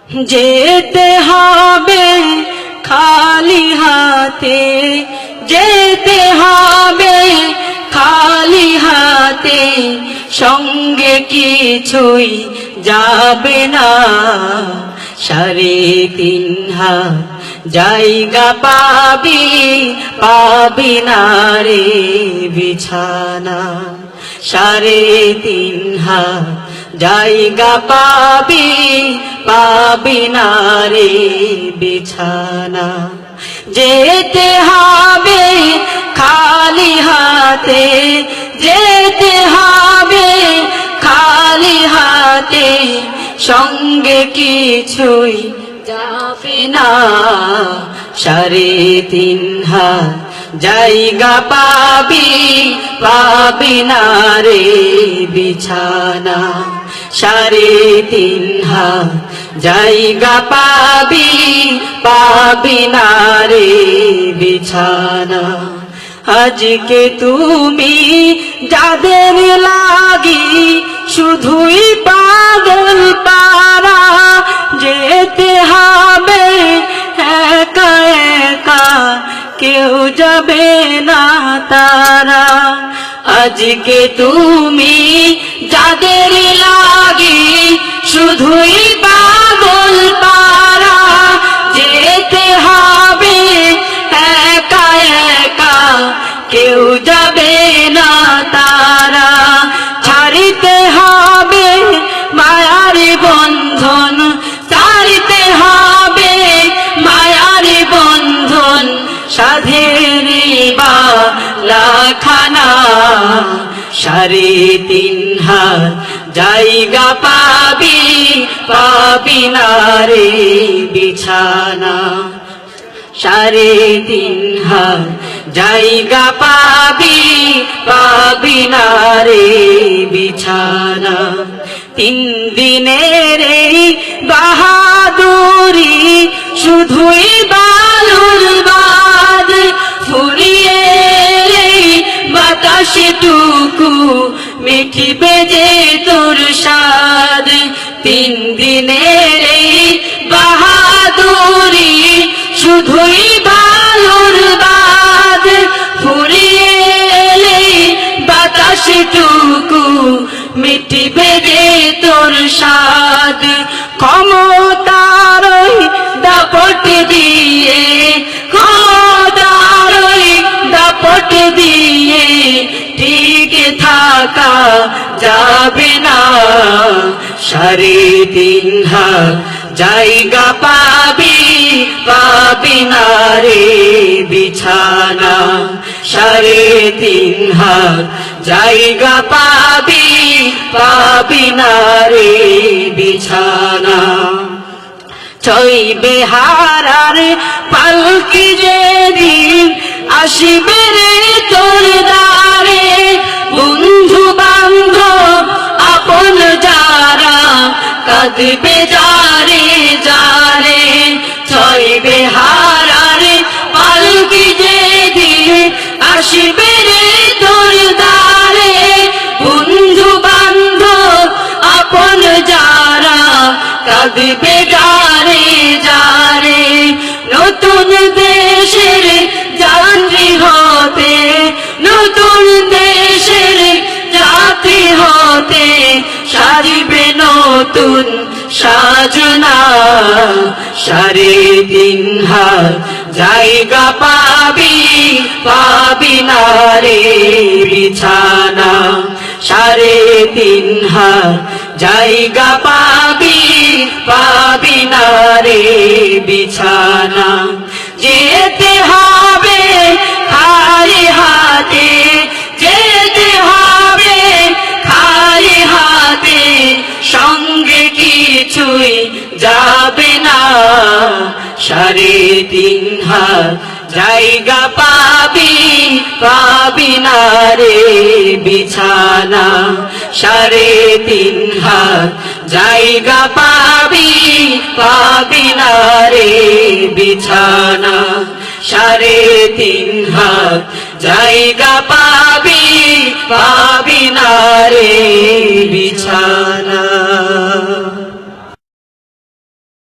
যেতে হবে খালি হাতে, যেতে হবে খালি হাতে, সঙ্গে কিছুই যাবে না। 3.5 হাত জায়গা পাবি, পাবি না রে বিছানা। 3.5 হাত জায়গা পাবি, পাবি না রে বিছানা। যেতে হবে খালি হাতে, যেতে হবে খালি হাতে, সঙ্গে কিছুই যাবে না। 3.5 হাত জায়গা পাবি, পাবি না রে বিছানা। 3.5 হাত জায়গা পাবি, পাবি না রে বিছানা। আজকে তুমি যাদের লাগি শুধুই পাগল পারা, যেতে হবে একা একা, কেউ যাবে না তারা। আজকে তুমি যাদের লাগি শুধুই পাগল পারা, যেতে হবে একা একা, কেউ যাবে না তারা। ছাড়িতে হবে মায়ার বন্ধন, ছাড়িতে হবে মায়ার বন্ধন, সাধের বালাখানা। 3.5 হাত জায়গা পাবি, পাবি না রে বিছানা। 3.5 হাত জায়গা পাবি, পাবি না রে বিছানা। 3 দিনের এই বাহাদুরি শুধুই বালুর বাদ, ফুরিয়ে বাতাসটুকু মিঠিবে যে তোর স্বাদ। 3 দিনের এই বাহাদুরি শুধুই বালুর বাদ, ফুরিয়ে বাতাসটুকু মিঠিবে যে তোর স্বাদ। ক্ষমতার দাপট দিয়ে, ক্ষমতার দাপট দিয়ে টিকে থাকা যাবে না। 3.5 হাত জায়গা পাবি, পাবি না রে বিছানা। 3.5 হাত জায়গা পাবি, পাবি না রে বিছানা। ছয়বে হারার পালকি যেদিন আসিবে রে তোর দ্বারে, বন্ধু বান্ধব আপন যারা কাঁদবে যারে যারে। ছয়বে হারার পালকি যেদিন আসিবে রে তোর দ্বারে, বন্ধু বান্ধব আপন যারা কাঁদবে যারে যারে। নতুন দেশের যাত্রী হতে, নতুন দেশের যাত্রী হতে, সাজিবে নতুন সাজনা। 3.5 হাত জায়গা পাবি, পাবি না রে বিছানা। 3.5 হাত জায়গা পাবি, পাবি না রে বিছানা। যেতে হবে খালি হাতে, যেতে হবে খালি হাতে, সঙ্গে কিছুই যাবে না। 3.5 হাত জায়গা পাবি, পাবি না রে বিছানা। 3.5 হাত জায়গা পাবি, পাবি না রে বিছানা। 3.5 হাত জায়গা পাবি।